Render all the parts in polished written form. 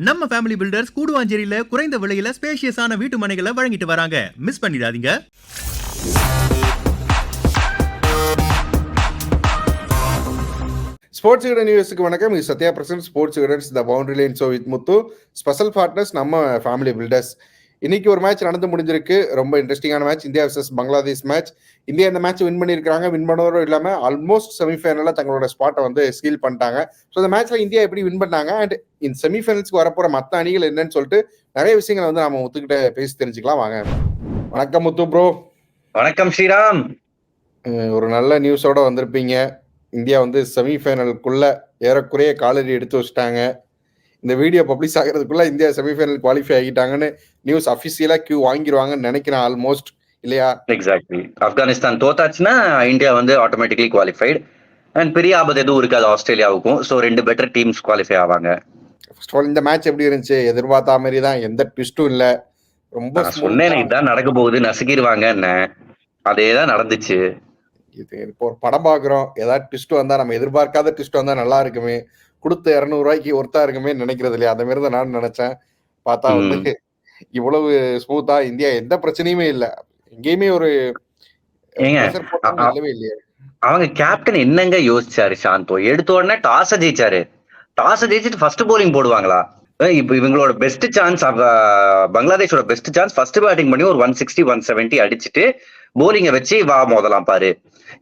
நம்ம family filters கூடுவாஞ்சேரியில குறைந்த விலையில ஸ்பேஷியஸான வீட்டு மனைகளை வழங்கிட்டு வராங்க. மிஸ் பண்ணிடாதீங்க. ஸ்போர்ட்ஸ் விகடன் நியூஸுக்கு வணக்கம். இது Sathya present sports விகடன்ஸ் the boundary line show with Muthu. Special partners நம்ம ஃபேமிலி பில்டர்ஸ். இன்னைக்கு ஒரு மேட்ச் நடந்து முடிஞ்சிருக்கு. ரொம்ப இன்ட்ரெஸ்டிங்கான match, India vs Bangladesh match. India இந்த மேட்ச் வின் பண்ணியிருக்காங்க. வின் பண்ணவரும் இல்லாமல் ஆல்மோஸ்ட் செமிஃபைனலில் தங்களோட ஸ்பாட்டை வந்து ஸ்டீல் பண்ணிட்டாங்க. ஸோ இந்த மேட்ச்ல இந்தியா எப்படி வின் பண்ணாங்க அண்ட் இந்த செமிஃபைனல்ஸ்க்கு வரப்போற மற்ற அணிகள் என்னன்னு சொல்லிட்டு நிறைய விஷயங்களை வந்து நம்ம முத்துக்கிட்ட பேசி தெரிஞ்சுக்கலாம். வாங்க. வணக்கம் முத்து ப்ரோ. வணக்கம் ஸ்ரீராம். ஒரு நல்ல நியூஸோட வந்திருப்பீங்க. இந்தியா வந்து செமிஃபைனலுக்குள்ள ஏறக்குறைய காலடி எடுத்து வச்சுட்டாங்க. இந்த வீடியோ பப்ளிஷ் ஆகிறதுக்குள்ள இந்தியா செமிஃபைனல் குவாலிஃபை ஆகிட்டாங்கன்னு நியூஸ் அஃபிஷியலா கியூ வாங்கிடுவாங்கன்னு நினைக்கிறேன் ஆல்மோஸ்ட், இல்லையா? எக்ஸாக்ட்லி. ஆப்கானிஸ்தான் தோத்தாச்சுன்னா இந்தியா வந்து ஆட்டோமேட்டிக்லி குவாலிஃபைடு அண்ட் பெரிய ஆபத்து எதுவும் இருக்காது ஆஸ்திரேலியாவுக்கும். ஸோ ரெண்டு பெட்டர் டீம்ஸ் குவாலிஃபை ஆவாங்க. ஃபர்ஸ்ட் ஆஃப் ஆல் இந்த மேட்ச் எப்படி இருந்துச்சு? எதிர்பார்த்த மாதிரி தான், எந்த ட்விஸ்டும் இல்லை. ரொம்ப சொன்னேன் இதுதான் நடக்க போகுது, நசுக்கிடுவாங்க. என்ன அதே தான் நடந்துச்சு. இது இப்போ ஒரு படம் பார்க்குறோம், ஏதாவது ட்விஸ்ட் வந்தா நம்ம எதிர்பார்க்காத ட்விஸ்ட் வந்தா நல்லா இருக்குமே, கொடுத்த 200 ரூபாய்க்கு ஒருத்தா இருக்குமே நினைக்கிறது இல்லையா? அந்த மாதிரி தான் நான் நினைச்சேன். பார்த்தா வந்து இவ்வளவு ஸ்மூத்தா இந்தியா, எந்த பிரச்சனையுமே இல்லை, எங்கேயுமே ஒரு இல்லவே இல்லையா? அவங்க கேப்டன் என்னங்க யோசிச்சாரு சாந்தோ? எடுத்த உடனே டாஸ ஜெயிச்சாரு. டாஸ ஜெயிச்சுட்டு ஃபர்ஸ்ட் போலிங் போடுவாங்களா? இப்ப இவங்களோட பெஸ்ட் சான்ஸ், பங்களாதேஷோட பெஸ்ட் சான்ஸ் ஃபர்ஸ்ட் பேட்டிங் பண்ணி ஒரு 160 170 அடிச்சுட்டு போலிங்கை வச்சு வா மோதலாம் பாரு.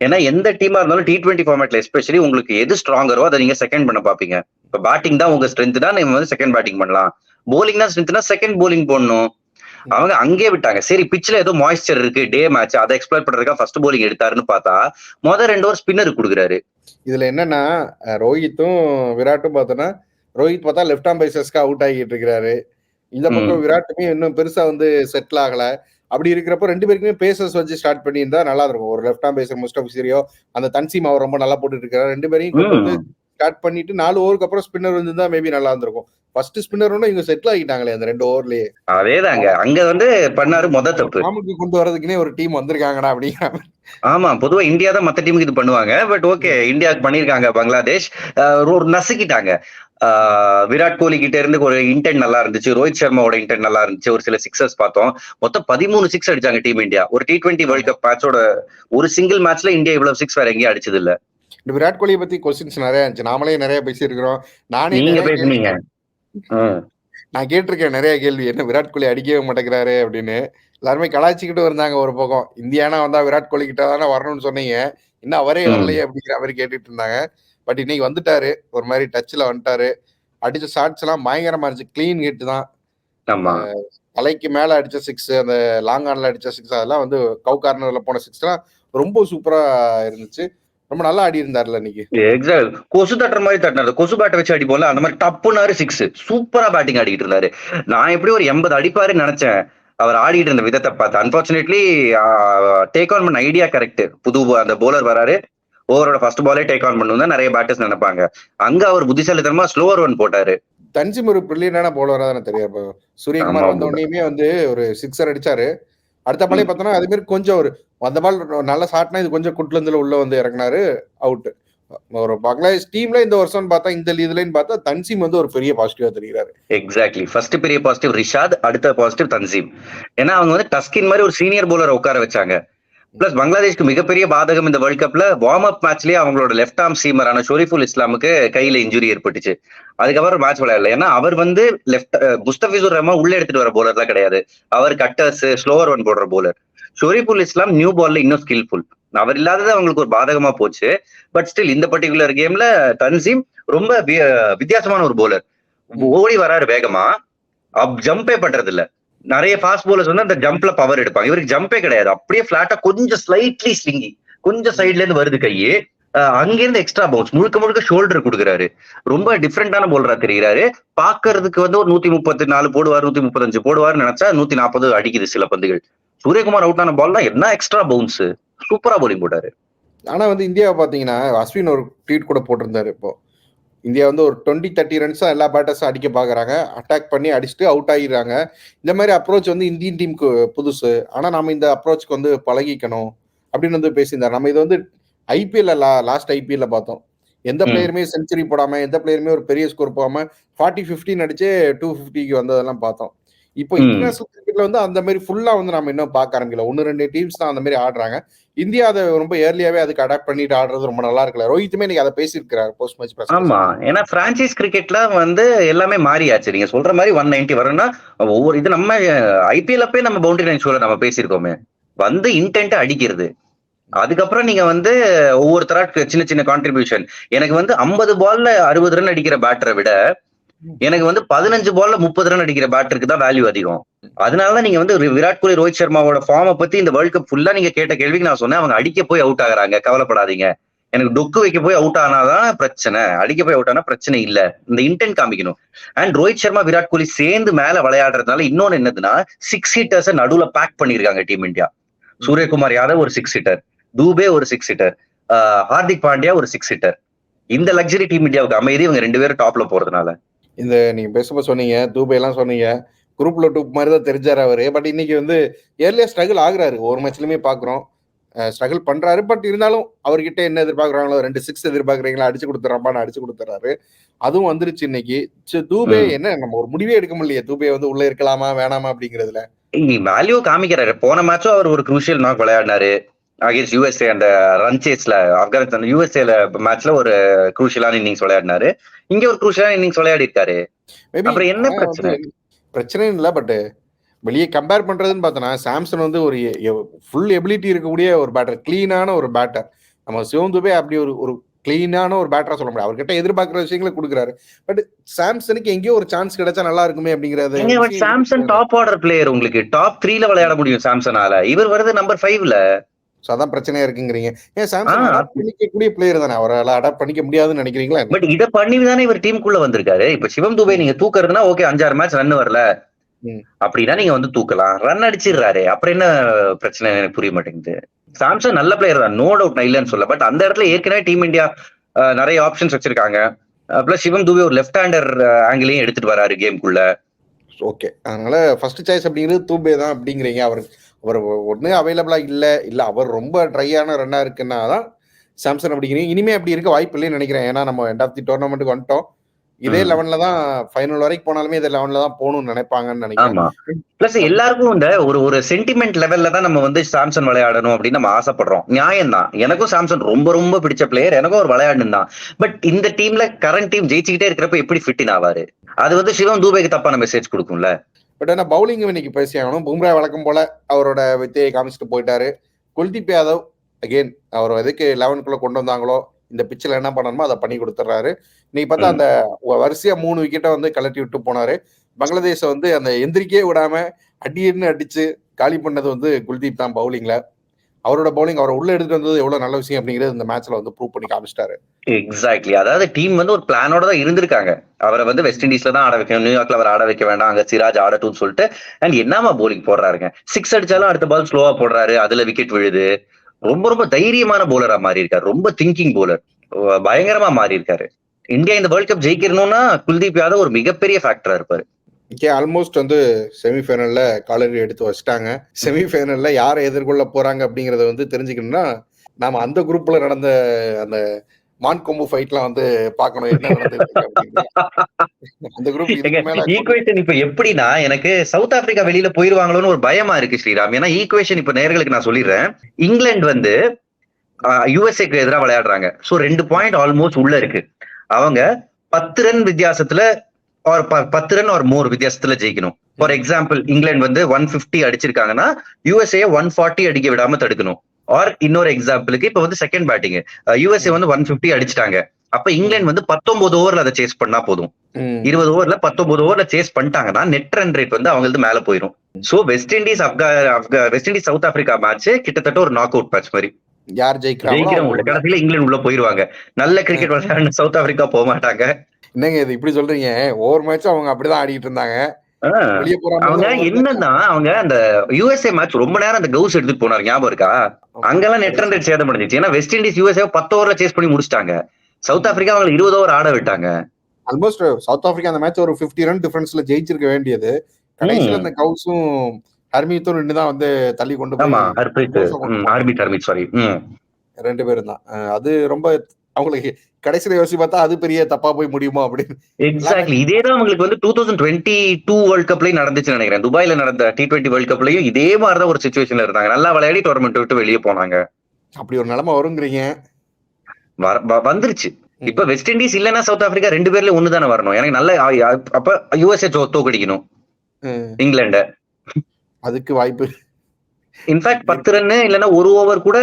ஏன்னா எந்த டீமா இருந்தாலும் T20 ஃபார்மேட்ல எஸ்பெஷலி உங்களுக்கு எது ஸ்ட்ராங்கரோ அதை நீங்க செகண்ட் பண்ண பாப்பீங்க. இப்ப பேட்டிங் தான் உங்க ஸ்ட்ரென்த் தான், நீங்க வந்து செகண்ட் பேட்டிங் பண்ணலாம். போலிங் தான் ஸ்ட்ரென்த்னா செகண்ட் போலிங் போடணும். அவங்க அங்கே விட்டாங்க. சரி, பிச்சில் ஏதோ மாய்ஸ்சர் இருக்கு, டே மேட்ச், அதை எக்ஸ்ப்ளாய்ட் பண்றதுக்கா ஃபர்ஸ்ட் போலிங் எடுத்தாருன்னு பார்த்தா மொதல் 2 ஓவர் ஸ்பின்னர் கொடுக்குறாரு. இதுல என்னன்னா, ரோஹித்தும் விராட்டும் பார்த்தோன்னா, ரோஹித் பார்த்தா லெஃப்ட் ஆர்ம் பைசர்ஸ்க்கு அவுட் ஆகிட்டு இருக்கிறாரு. இந்த பக்கம் விராட்டுமே இன்னும் பெருசா வந்து செட்டில் ஆகல. அப்படி இருக்கிறப்ப ரெண்டு பேருக்குமே பேசர்ஸ் வச்சு ஸ்டார்ட் பண்ணியிருந்தா நல்லா இருக்கும். ஒரு லெஃப்ட் ஆர்ம் பேசர் முஸ்டபிசிரியோ, அந்த தன்சீம் அவர் ரொம்ப நல்லா போட்டுட்டு இருக்காரு. ரெண்டு பேரையும் கொண்டு வந்து ஸ்டார்ட் பண்ணிட்டு 4 ஓவருக்கு அப்புறம் ஸ்பின்னர் வந்து தான் மேபி நல்லா இருந்திருக்கும். ஃபர்ஸ்ட் ஸ்பின்னர் ஒன்னும் இவங்க செட்டில் ஆகிட்டாங்களே அந்த 2 ஓவர்லயே. அதேதாங்க அங்க வந்து பண்ணாரு மொத தப்பு. நாமுக்கு கொண்டு வரதுக்குன்னே ஒரு டீம் வந்திருக்காங்கடா அப்படிங்கிற. ஆமா, பொதுவா இந்தியா தான் மத்த டீமுக்கு இது பண்ணுவாங்க. பட் ஓகே, இந்தியாவுக்கு பண்ணிருக்காங்க. பங்களாதேஷ் ஒரு நசுக்கிட்டாங்க. விராட் கோலி கிட்ட இருந்து ஒரு இன்டென்ட் நல்லா இருந்துச்சு, ரோஹித் சர்மாவோட இன்டென்ட் நல்லா இருந்துச்சு, ஒரு சில சிக்ஸர்ஸ் பார்த்தோம். மொத்தம் 13 சிக்ஸ் அடிச்சாங்க டீம் இந்தியா. ஒரு T20 வேர்ல்ட் கப் மேட்சோட ஒரு சிங்கிள் மேட்ச்ல இந்தியா இவ்வளவு சிக்ஸ் வேற எங்கேயும் அடிச்சது இல்ல. இந்த விராட் கோலியை பத்தி கொஸ்டின்ஸ் நிறைய இருந்துச்சு. நாமளே நிறைய பேசியிருக்கிறோம். நீங்க பேசுனீங்க, நான் கேட்டிருக்கேன் நிறைய கேள்வி, என்ன விராட் கோலி அடிக்கவே மாட்டேங்கிறாரு அப்படின்னு. எல்லாருமே கலாய்ச்சிக்கிட்டு வந்தாங்க. ஒரு பக்கம் இந்தியானா வந்தா விராட் கோலி கிட்ட தானே வரணும்னு சொன்னீங்க, இன்னும் அவரே வரலையே அப்படிங்கிற மாதிரி கேட்டுட்டு இருந்தாங்க. பட் இன்னைக்கு வந்துட்டாரு, ஒரு மாதிரி டச்ல வந்துட்டாரு. அடிச்ச ஷாட்ஸ் எல்லாம் பயங்கரமா இருந்துச்சு. கிளீன் ஹிட் தான். தலைக்கு மேல அடிச்ச சிக்ஸ், அந்த லாங் ஆன்ல அடிச்ச சிக்ஸ், அதெல்லாம் வந்து கவு கார்னர்ல போன சிக்ஸ் எல்லாம் ரொம்ப சூப்பரா இருந்துச்சு. ரொம்ப நல்லா ஆடி இருந்தாருல இன்னைக்கு. எக்ஸாக்ட். கொசு தட்டுற மாதிரி தட்டினாரு. கொசு பேட்டை வச்சு அடி போல அந்த மாதிரி டப்புனாரு சிக்ஸ். சூப்பரா பேட்டிங் ஆடிட்டு இருந்தாரு. நான் எப்படி ஒரு 80 அடிப்பாருன்னு நினைச்சேன் அவர் ஆடிட்டு இருந்த விதத்தை பார்த்து. அன்பார்ச்சுனேட்லி டேக் ஆன் பண்ண ஐடியா கரெக்ட். புது அந்த போலர் வராரு, ஓவரோட ஃபர்ஸ்ட் பாலே டேக் ஆன் பண்ணும் தான் நிறைய பேட்டர்ஸ் நினைப்பாங்க. அங்க அவர் புத்திசாலித்தனமா ஸ்லோவர் ஒன் போட்டாரு. தன்சிம் ஒரு பிரில்லியன்டான போலரா தானே தெரியும். சூரியகுமார் வந்த உடனே வந்து ஒரு சிக்ஸர் அடிச்சாரு. அடுத்த பாலே பார்த்தோன்னா அதே மாதிரி கொஞ்சம் ஒரு அந்த பால் நல்ல ஷாட்னா இது கொஞ்சம் குட்லந்துல உள்ள வந்து இறங்கினாரு, அவுட். ஒரு பங்களாதேஷ் டீம்ல இந்த வருஷம் பார்த்தா, இந்த இதுலன்னு பார்த்தா தன்சீம் வந்து ஒரு பெரிய பாசிட்டிவா தெரிகிறாரு. எக்ஸாக்ட்லி. ஃபர்ஸ்ட் பெரிய பாசிட்டிவ் ரிஷாத், அடுத்த பாசிட்டிவ் தன்சீம். ஏன்னா அவங்க வந்து டஸ்கின் மாதிரி ஒரு சீனியர் போலரை உட்கார வச்சாங்க. பிளஸ் பங்களாதேஷ்க்கு மிகப்பெரிய பாதகம் இந்த வேர்ல்ட் கப்ல வார்ம் அப் மேட்ச்லயே அவங்களோட லெஃப்ட் ஆர்ம் சீமரான ஷொரிஃபுல் இஸ்லாமுக்கு கையில இன்ஜுரி ஏற்பட்டுச்சு. அதுக்கப்புறம் மேட்ச் விளையாடல. ஏன்னா அவர் வந்து லெஃப்ட் முஸ்தபிசுர் ரஹ்மான் உள்ள எடுத்துட்டு வர போலர்லாம் கிடையாது. அவர் கட்டர்ஸ், ஸ்லோவர் ஒன் போடுற போலர். ஷொரிஃபுல் இஸ்லாம் நியூ பால்ல இன்னும் ஸ்கில்ஃபுல். அவர் இல்லாதது அவங்களுக்கு ஒரு பாதகமா போச்சு. பட் ஸ்டில் இந்த பர்டிகுலர் கேம்ல தன்சீம் ரொம்ப வித்தியாசமான ஒரு போலர். ஓடி வராரு வேகமா, ஜம்பே பண்றது இல்ல. நிறைய ஃபாஸ்ட் போலர்ஸ் வந்து அந்த ஜம்ப்ல பவர் எடுப்பாங்க. இவருக்கு ஜம்பே கிடையாது, அப்படியே பிளாட்டா கொஞ்சம் ஸ்லைட்லி ஸ்லிங்கி, கொஞ்சம் சைட்ல இருந்து வருது கையே, அங்கிருந்து எக்ஸ்ட்ரா பவுன்ஸ், முழுக்க முழுக்க ஷோல்டர் கொடுக்குறாரு. ரொம்ப டிஃப்ரெண்டான போலரா தெரிகிறாரு. பாக்குறதுக்கு வந்து ஒரு 134 போடுவார், 135 போடுவார்னு நினைச்சா 140 அடிக்குது சில பந்துகள். சூரியகுமார் அவுட் ஆன பால் தான் என்ன எக்ஸ்ட்ரா பவுன்ஸ், சூப்பரா போலிங் போட்டாரு. ஆனா வந்து இந்தியாவை பாத்தீங்கன்னா அஸ்வின் ஒரு ட்வீட் கூட போட்டிருந்தாரு. இப்போ இந்தியா வந்து ஒரு 20-30 ரன்ஸா எல்லா பேட்டர்ஸும் அடிக்க பாக்குறாங்க, அட்டாக் பண்ணி அடிச்சுட்டு அவுட் ஆகிடுறாங்க. இந்த மாதிரி அப்ரோச் வந்து இந்தியன் டீமுக்கு புதுசு. ஆனா நம்ம இந்த அப்ரோச்சுக்கு வந்து பழகிக்கணும் அப்படின்னு வந்து பேசியிருந்தாரு. நம்ம இதை வந்து IPL லாஸ்ட் IPL பார்த்தோம். எந்த பிளேயருமே செஞ்சுரி போடாம, எந்த பிளேயருமே ஒரு பெரிய ஸ்கோர் போகாம 40-15 அடிச்சு 250க்கு வந்ததெல்லாம் பார்த்தோம். இப்போ இன்டர்நேஷனல் கிரிக்கெட்ல வந்து அந்த மாதிரி ஃபுல்லா வந்து நம்ம இன்னும் பார்க்க ஆரம்பிக்கல. 1-2 டீம்ஸ் தான் அந்த மாதிரி ஆடுறாங்க. இந்தியா அதை ரொம்ப ஏர்லியாவே அதுக்கு அடாப்ட் பண்ணிட்டு ஆடுறது ரொம்ப நல்லா இருக்குல்ல. ரோஹித்துமே இன்னைக்கு அதை பேசியிருக்கிறார் போஸ்ட் மேட்ச் பிரஸ் ஆமா, கான்ஃபரன்ஸ்ல. ஏன்னா பிரான்சைஸ் கிரிக்கெட்ல வந்து எல்லாமே மாறியாச்சு. நீங்க சொல்ற மாதிரி 190 வரணும்னா ஒவ்வொரு இது நம்ம ஐபிஎல் அப்பே நம்ம பவுண்டரி லைன் ஷோல நம்ம பேசியிருக்கோமே, வந்து இன்டென்ட் அடிக்கிறது. அதுக்கப்புறம் நீங்க வந்து ஒவ்வொருத்தரா சின்ன சின்ன கான்ட்ரிபியூஷன். எனக்கு வந்து 50 பால்ல 60 ரன் அடிக்கிற பேட்டரை விட எனக்கு வந்து 15 பால்ல 30 ரன் அடிக்கிற பேட்டருக்கு தான் வேல்யூ அதிகம். அதனாலதான் நீங்க வந்து விராட் கோலி, ரோஹித் சர்மாவோட ஃபார்மை பத்தி இந்த வேர்ல்ட் கப் ஃபுல்லா நீங்க கேட்ட கேள்விக்கு நான் சொன்னேன், அவங்க அடிக்க போய் அவுட் ஆகுறாங்க, கவலைப்படாதீங்க. எனக்கு டொக்கு வைக்க போய் அவுட் ஆனாதான் பிரச்சனை, அடிக்க போய் அவுட் ஆனா பிரச்சனை இல்ல. இந்த இன்டென்ட் காமிக்கணும். அண்ட் ரோஹித் சர்மா, விராட் கோலி சேர்ந்து மேல விளையாடுறதுனால இன்னொன்னு என்னதுன்னா 6 ஹிட்டர்ஸ் நடுவுல பேக் பண்ணிருக்காங்க டீம் இந்தியா. சூரியகுமார் யாதவ் ஒரு 6 ஹிட்டர், தூபே ஒரு 6 ஹிட்டர், ஹார்திக் பாண்டியா ஒரு 6 ஹிட்டர். இந்த லக்ஸரி டீம் இந்தியாவுக்கு அமைதி இவங்க 2 பேரும் டாப்ல போறதுனால. இந்த நீங்க பேசும்போது சொன்னீங்க, தூபே எல்லாம் சொன்னீங்க, குரூப்ல டூப் மாதிரி தான் தெரிஞ்சாரு அவரு. பட் இன்னைக்கு வந்து ஏர்லியா ஸ்ட்ரகிள் ஆகுறாரு. ஒரு மேட்ச்லயுமே பாக்குறோம் ஸ்ட்ரகிள் பண்றாரு. பட் இருந்தாலும் அவர்கிட்ட என்ன எதிர்பார்க்கறாங்களோ 2 6 எதிர்பார்க்கறீங்களா, அடிச்சு கொடுத்துறாப்பான்னு அடிச்சு கொடுத்துறாரு. அதுவும் வந்துருச்சு இன்னைக்கு. தூபே என்ன நம்ம ஒரு முடிவே எடுக்க முடியலையே, தூபே வந்து உள்ள இருக்கலாமா வேணாமா அப்படிங்கிறதுல. வேல்யூ காமிக்கிறாரு. போன மேட்சும் அவர் ஒரு குரூஷியல் நாக் விளையாடினாரு அகேன்ஸ்ட் யூஎஸ்ஏ. அந்த ரன் சேஸ்ல ஆப்கானிஸ்தான் யூஎஸ்ஏல மேட்ச்ல ஒரு குரூஷியலான இன்னிங்ஸ் விளையாடினாரு. இங்க ஒரு குரூஷியலான இன்னிங்ஸ் விளையாடி இருக்காரு. அப்புறம் என்ன பிரச்சனை? பிரச்சனை இல்லை. பட் வெளியே கம்பேர் பண்றதுன்னு பார்த்தோன்னா சாம்சன் வந்து ஒரு ஃபுல் எபிலிட்டி இருக்கக்கூடிய ஒரு பேட்டர், கிளீனான ஒரு பேட்டர். நம்ம சிவம் துபே அப்படி ஒரு கிளீனான ஒரு பேட்டரா சொல்ல முடியாது. அவர்கிட்ட எதிர்பார்க்கிற விஷயங்களை கொடுக்குறாரு. பட் சாம்சனுக்கு எங்கேயோ ஒரு சான்ஸ் கிடைச்சா நல்லா இருக்குமே அப்படிங்கறது. சாம்சன் டாப் ஆர்டர் பிளேயர், உங்களுக்கு டாப் 3ல விளையாட முடியும் சாம்சனால. இவர் வருது நம்பர் 5ல. அதான் பிரச்சனையா இருக்குங்கிறீங்க. ஏன் சாம்சன் அடாப்ட் பண்ணிக்கக்கூடிய பிளேயர் தானே, அவரால் அடாப்ட் பண்ணிக்க முடியாதுன்னு நினைக்கிறீங்களா? பட் இதை பண்ணி தானே இவர் டீமுக்குள்ள வந்திருக்காரு. இப்ப சிவம் துபே நீங்க தூக்குறதுனா ஓகே, 5-6 மேட்ச் ரன் வரல அப்படின்னா நீங்க வந்து தூக்கலாம். ரன் அடிச்சிடுறாரு, அப்புறம் என்ன பிரச்சனை எனக்கு புரிய மாட்டேங்குது. சாம்சன் நல்ல பிளேயர் தான், நோ டவுட், நான் இல்லைன்னு சொல்ல. பட் அந்த இடத்துல ஏற்கனவே டீம் இந்தியா நிறைய ஆப்ஷன்ஸ் வச்சிருக்காங்க. பிளஸ் சிவம் துபே ஒரு லெஃப்ட் ஹேண்டர் ஆங்கிளையும் எடுத்துட்டு வராரு கேம்குள்ள. ஓகே, அதனால ஃபர்ஸ்ட் சாய்ஸ் அப்படிங்கிறது தூபே தான் அப்படிங்கிறீங்க. அவர் ஒண்ணு அவைலபிளா இல்ல அவர் ரொம்ப ட்ரையான ரன்னா இருக்குன்னா தான் சாம்சன் அப்படிங்கிறீங்க. இனிமே அப்படி இருக்க வாய்ப்பு இல்லைன்னு நினைக்கிறேன். ஏன்னா நம்ம எண்ட் ஆஃப் தி டோர்னமெண்ட்டுக்கு வந்துட்டோம். இதே 11ல தான் ஃபைனல் வரைக்கும் போனாலுமே இதே 11ல தான் போகணும்னு நினைப்பாங்கன்னு நினைக்கிறேன். பிளஸ் எல்லாருக்கும் இந்த ஒரு சென்டிமெண்ட் லெவல்ல தான் நம்ம வந்து சாம்சன் விளையாடணும் அப்படின்னு நம்ம ஆசைப்படுறோம். நியாயம் தான். எனக்கும் சாம்சன் ரொம்ப ரொம்ப பிடிச்ச பிளேயர், எனக்கும் ஒரு விளையாடணும் தான். பட் இந்த டீம்ல கரண்ட் டீம் ஜெயிச்சுக்கிட்டே இருக்கிறப்ப எப்படி ஃபிட் ஆவாரு? அது வந்து சிவம் தூபேக்கு தப்பான மெசேஜ் கொடுக்கும்ல. பட் ஆனா பவுலிங் இன்னைக்கு பேசி ஆகணும். பும்ரா வழக்கம் போல அவரோட வித்தையை காமிச்சிட்டு போயிட்டாரு. குல்தீப் யாதவ் அகெயின் அவர் எதுக்கு 11க்குள்ள கொண்டு வந்தாங்களோ இந்த பிச்சில் என்ன பண்ணணுமோ அதை பண்ணி கொடுத்துட்றாரு. இன்னைக்கு பார்த்தா அந்த வரிசையா 3 விக்கெட்டை வந்து கலட்டி விட்டு போனாரு. பங்களாதேஷை வந்து அந்த எந்திரிக்கே விடாம அடின்னு அடிச்சு காலி பண்ணது வந்து குல்தீப் தான் பவுலிங்ல. அவரோட பவுலிங் அவரை உள்ள எடுத்துட்டு வந்தது எவ்வளவு நல்ல விஷயம் அப்படிங்கிறது இந்த மேட்ச்ல வந்து ப்ரூவ் பண்ணி காமிச்சிட்டாரு. எக்ஸாக்ட்லி. அதாவது டீம் வந்து ஒரு பிளானோட தான் இருந்திருக்காங்க. அவரை வந்து வெஸ்ட் இண்டீஸ்ல தான் ஆட வைக்கணும், நியூயார்க்ல அவர் ஆட வைக்க வேண்டாம், அங்க சிராஜ் ஆடட்டும்னு சொல்லிட்டு. அண்ட் என்னமா போலிங் போடுறாருங்க, 6 அடிச்சாலும் அடுத்த பால் ஸ்லோவா போடுறாரு, அதுல விக்கெட் விழுது. ரொம்ப ரொம்ப தைரியமான போலரா மாறி இருக்காரு. ரொம்ப திங்கிங் போலர், பயங்கரமா மாறி இருக்காரு. இந்தியா இந்த வேர்ல்ட் கப் ஜெயிக்கணும்னா குல்தீப் யாதவ் ஒரு மிகப்பெரிய ஃபேக்டரா இருப்பாரு. ஆல்மோஸ்ட் வந்து செமிஃபைனல்ல காலரி எடுத்து வச்சிட்டாங்க. செமிஃபைனல்ல யாரை எதிர்கொள்ள போறாங்க அப்படிங்கறத வந்து தெரிஞ்சுக்கணும்னா நாம அந்த குரூப்ல நடந்த அந்த மான்கொம்பு ஃபைட்லாம் வந்து பார்க்கணும் என்ன நடந்தது. அந்த குரூப் ஈக்குவேஷன் இப்ப எப்படின்னா, எனக்கு சவுத் ஆப்பிரிக்கா வெளியில போயிருவாங்களோன்னு ஒரு பயமா இருக்கு ஸ்ரீராம். ஏன்னா ஈக்குவேஷன் இப்ப நேயர்களுக்கு நான் சொல்லிடுறேன். இங்கிலாந்து வந்து யுஎஸ்ஏக்கு எதிராக விளையாடுறாங்க. சோ 2 பாயிண்ட் ஆல்மோஸ்ட் உள்ள இருக்கு. அவங்க 10 ரன் வித்தியாசத்துல ஒரு 10 ரன் ஒரு மோர் வித்தியாசத்துல ஜெயிக்கணும். ஃபார் எக்ஸாம்பிள் இங்கிலாந்து வந்து 150 அடிச்சிருக்காங்கன்னா யுஎஸ்ஏ 140 அடிக்க விடாம தடுக்கணும். ஆர் இன்னொரு எக்ஸாம்பிளுக்கு இப்ப வந்து செகண்ட் பேட்டிங் யுஎஸ்ஏ வந்து 150 அடிச்சிட்டாங்க. அப்ப இங்கிலாந்து வந்து 19 ஓவர்ல அதை சேஸ் பண்ணா போதும். 20 ஓவர்ல 19 ஓவர்ல சேஸ் பண்ணிட்டாங்கன்னா நெட் ரன் ரேட் வந்து அவங்களுக்கு மேல போயிடும். So west Indies south Africa match கிட்டத்தட்ட ஒரு நாக் அவுட் மேட்ச் மாதிரி. யார் ஜெயிக்கிறவங்க கடைசியில இங்கிலாந்து உள்ள போயிருவாங்க. நல்ல கிரிக்கெட் விளையாட சவுத் ஆப்பிரிக்கா போக மாட்டாங்க. என்னங்க இது இப்படி சொல்றீங்க? ஒவ்வொரு மேட்சும் அவங்க அப்படிதான் ஆடிட்டு இருந்தாங்க. அவங்க என்னன்னா அவங்க அந்த யுஎஸ்ஏ மேட்ச் ரொம்ப நேரம் அந்த கவுஸ் எடுத்துட்டு போனாரு, ஞாபகம் இருக்கா? அங்கெல்லாம் நெட் ரன் ரேட் சேதமடைஞ்சிச்சு. ஏன்னா வெஸ்ட் இண்டீஸ் யுஎஸ்ஏ 10 ஓவர்ல சேஸ் பண்ணி முடிச்சிட்டாங்க. சவுத் ஆப்பிரிக்கா அவங்க 20 ஓவர் ஆட விட்டாங்க. ஆல்மோஸ்ட் சவுத் ஆப்பிரிக்கா அந்த மேட்ச் ஒரு 50 ரன் டிஃபரன்ஸ்ல ஜெயிச்சிருக்க வேண்டியது. கடைசியில அந்த கவுஸும் ஹர்மீத்தும் 2 தான் வந்து தள்ளி கொண்டு போய். ஹர்மீத் சாரி 2 பேரும் தான். அது ரொம்ப அவங்களுக்கு கடைசியில யோசிச்சு பார்த்தா அது பெரிய தப்பா போய் முடியுமோ அப்படின்னு. எக்ஸாக்ட்லி இதேதான் அவங்களுக்கு வந்து 2022 வேர்ல்ட் கப்லயும் நடந்துச்சு நினைக்கிறேன். துபாயில நடந்த T20 வேர்ல்ட் கப்லயும் இதே மாதிரிதான் ஒரு சுச்சுவேஷன்ல இருந்தாங்க. நல்லா விளையாடி டோர்னமெண்ட் விட்டு வெளியே போனாங்க. அப்படி ஒரு நிலைமை வருங்கிறீங்க. வந்துருச்சு. இப்ப வெஸ்ட் இண்டீஸ் இல்லன்னா சவுத் ஆப்பிரிக்கா 2 பேர்ல ஒண்ணுதானே வரணும். எனக்கு நல்ல அப்ப USA தோக்கடிக்கணும் இங்கிலாண்ட. அதுக்கு வாய்ப்பு இன்ஃபேக்ட் 10 ரன் இல்லன்னா 1 ஓவர் கூட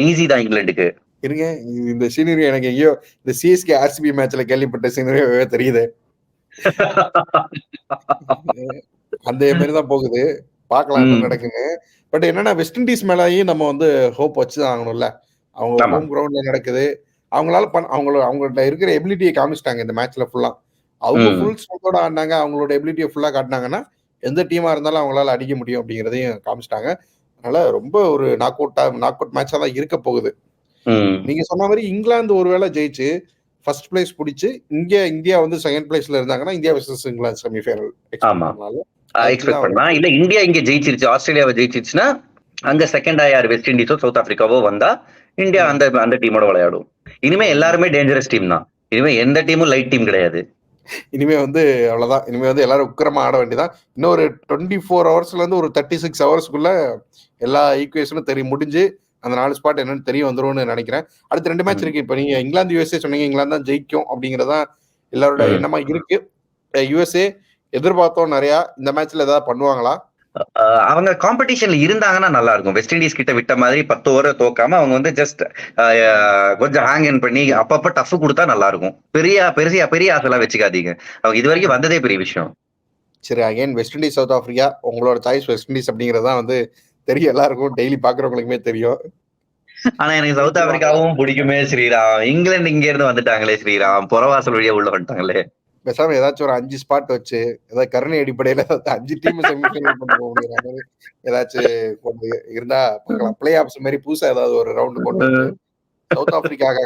ஈஸி தான் இங்கிலாந்துக்கு. இருங்க. இந்த சீனரி எனக்கு எங்கேயோ இந்த CSK RCB மேட்ச்ல கேள்விப்பட்ட சீனரியாவே தெரியுது. அந்த மாதிரி தான் போகுது. பார்க்கலாம் என்ன நடக்குன்னு. பட் என்னன்னா வெஸ்ட் இண்டீஸ் மேலேயும் நம்ம வந்து ஹோப் வச்சுதான் ஆகணும்ல. அவங்க ஹோம் கிரவுண்ட்ல நடக்குது. அவங்களால அவங்கள்ட்ட இருக்கிற எபிலிட்டியை காமிச்சிட்டாங்க இந்த மேட்ச்ல ஃபுல்லா. அவங்க ஃபுல் ஸ்ட்ரெங்கோட ஆடினாங்க. அவங்களோட எபிலிட்டியை ஃபுல்லா காட்டினாங்கன்னா எந்த டீமா இருந்தாலும் அவங்களால அடிக்க முடியும் அப்படிங்கிறதையும் காமிச்சிட்டாங்க. அதனால ரொம்ப ஒரு நாக் அவுட் மேட்சா தான் இருக்க போகுது. நீங்க சொன்ன மாதிரி இங்கிலாந்து ஒருவேளை ஜெயிச்சு ஃபர்ஸ்ட் பிளேஸ் பிடிச்சு இந்தியா வந்து செகண்ட் பிளேஸ்ல இருந்தாங்கன்னா India versus England semi-final expect பண்ணலாம். இல்ல இந்தியா இங்க ஜெயிச்சிருச்சு, ஆஸ்திரேலியாவை ஜெயிச்சிருச்சுன்னா அங்க செகண்ட் யார் வெஸ்ட் இண்டீஸோ சவுத் ஆப்பிரிக்காவோ வந்தா இந்தியா அந்த டீமோட விளையாடும். இனிமே எல்லாருமே டேஞ்சரஸ் டீம் தான். இனிமே எந்த டீமும் லைட் டீம் கிடையாது. இனிமே வந்து அவ்வளவுதான். இனிமே வந்து எல்லாரும் உக்கிரமா ஆட வேண்டியதான். இன்னும் ஒரு 24 ஹவர்ஸ்ல இருந்து ஒரு 36 ஹவர்ஸ்க்குள்ள எல்லா ஈக்குவேஷனும் முடிஞ்சு அந்த 4 ஸ்பாட் என்னன்னு தெரிய வந்துரும்னு நினைக்கிறேன். அடுத்த 2 மேட்ச் இருக்கு. இப்ப நீங்க இங்கிலாந்து USA சொன்னீங்க. இங்கிலாந்து தான் ஜெயிக்கும் அப்படிங்கறதான் எல்லாரோட எண்ணமா இருக்கு. USA எதிர்பார்த்தோம் நிறைய. இந்த மேட்ச்ல ஏதாவது பண்ணுவாங்களா? அவங்க காம்படிஷன்ல இருந்தாங்கன்னா நல்லா இருக்கும். வெஸ்ட் இண்டீஸ் கிட்ட விட்ட மாதிரி 10 ஓவர் தோக்காம அவங்க வந்து ஜஸ்ட் கொஞ்சம் ஹேங் இன் பண்ணி அப்பப்ப டஃப் கொடுத்தா நல்லா இருக்கும். பெரிய ஆசைலாம் வச்சுக்காதீங்க. அவங்க இது வரைக்கும் வந்ததே பெரிய விஷயம். சரி, again west Indies south Africa உங்களோட சாய்ஸ் வெஸ்ட் இண்டீஸ் அப்படிங்கறதா வந்து தெரியும் எல்லாருக்கும். டெய்லி பாக்குறவங்களுக்குமே தெரியும். ஆனா எனக்கு சவுத் ஆப்பிரிக்காவும் பிடிக்குமே ஸ்ரீராம். இங்கிலாந்து இங்க இருந்து வந்துட்டாங்களே ஸ்ரீராம், புறவாசல் வழியா உள்ள வந்துட்டாங்களே. பேசாம ஏதாச்சும் ஒரு 5 ஸ்பாட் வச்சு ஏதாவது கருணை அடிப்படையில 5 டீம் செமிஃபைனல் கொண்டு போக முடியுற மாதிரி ஏதாச்சும் கொண்டு இருந்தா பார்க்கலாம். பிளே ஆஃப்ஸ் மாதிரி புதுசா ஏதாவது ஒரு ரவுண்ட் கொண்டு வந்து சவுத் ஆப்பிரிக்காக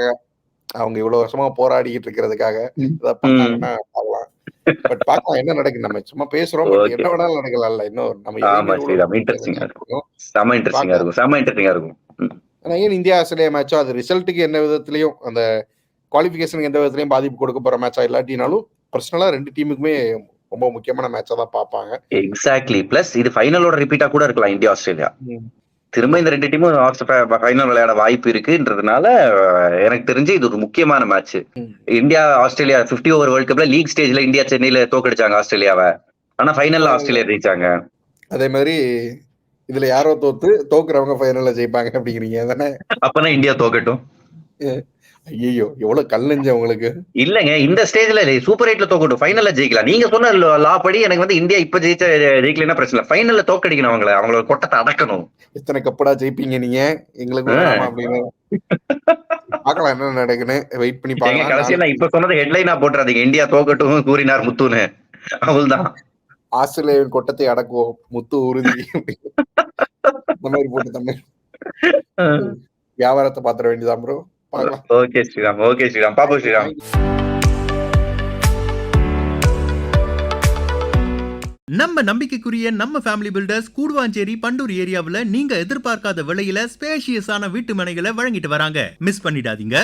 அவங்க இவ்வளவு வருஷமா போராடிக்கிட்டு இருக்கிறதுக்காக ஏதாவது பண்ணாங்கன்னா பார்க்கலாம். பட் பார்க்கலாம் என்ன நடக்குது. நம்ம சும்மா பேசுறோம், பட் என்ன வேணாலும் நடக்கலாம்ல. இன்னும் நம்ம இன்ட்ரெஸ்டிங்கா இருக்கும். செம இன்ட்ரெஸ்டிங்கா இருக்கும். ஆனா ஏன் இந்தியா ஆஸ்திரேலியா மேட்சோ அது ரிசல்ட்டுக்கு எந்த விதத்திலையும் அந்த குவாலிஃபிகேஷனுக்கு எந்த விதத்திலையும் பாதிப்பு கொடுக்க போற மேட்சா இல்லாட்டினாலும் பர்சனலா 2 டீமுக்குமே ரொம்ப முக்கியமான மேட்சா தான் பார்ப்பாங்க. எக்ஸாக்ட்லி. பிளஸ் இது ஃபைனலோட ரிப்பீட்டா கூட இருக்கலாம். இந்தியா ஆஸ்திரேலியா திரும்ப இந்த 2 டீமும் ஃபைனல் விளையாட வாய்ப்பு இருக்குன்றதுனால எனக்கு தெரிஞ்சு இது ஒரு முக்கியமான match. India Australia 50 over world கப்ல லீக் ஸ்டேஜ்ல இந்தியா சென்னையில தோக்கடிச்சாங்க ஆஸ்திரேலியாவை. ஆனா ஃபைனல்ல ஆஸ்திரேலியா ஜெயிச்சாங்க. அதே மாதிரி இதுல யாரோ தோக்குறவங்க ஃபைனல்ல ஜெயிப்பாங்க அப்படிங்கிறீங்க தானே? அப்பனா இந்தியா தோக்கட்டும். ஐயோ எவ்வளவு கல் நெஞ்சு உங்களுக்கு. இல்லங்க, இந்த ஸ்டேஜ்ல சூப்பர் 8ல தோக்கட்டும், ஃபைனல்ல ஜெயிக்கலாம். நீங்க சொன்ன லா படி எனக்கு வந்து இந்தியா இப்ப ஜெயிக்கலன்னா பிரச்சனை இல்லை. ஃபைனல்ல தோக்கடிக்கணும், அவங்களோட கொட்டத்தை அடக்கணும். எத்தனை கப்படா ஜெயிப்பீங்க நீங்க எங்களுக்கு அப்படின்னு பார்க்கலாம் என்ன நடக்குன்னு வெயிட் பண்ணி பாக்கலாம். கடைசியா இப்ப சொன்னது ஹெட்லைனா போட்டுறாதீங்க, இந்தியா தோக்கட்டும் கூறினார் முத்துன்னு. அவள்தான் ஆஸ்திரேலியாவின் கொட்டத்தை அடக்குவோம் முத்து உறுதி இந்த மாதிரி போட்டு தமிழ் வியாபாரத்தை பாத்திர வேண்டியதான் ப்ரோ. ஓகே ஸ்ரீராம். பாப்போம் ஸ்ரீராம். நம்ம நம்பிக்கைக்குரிய நம்ம ஃபேமிலி பில்டர்ஸ் கூடுவாஞ்சேரி பண்டூர் ஏரியாவுல நீங்க எதிர்பார்க்காத விலையில ஸ்பேஷியஸான வீட்டு மனைகளை வழங்கிட்டு வராங்க. மிஸ் பண்ணிடாதீங்க.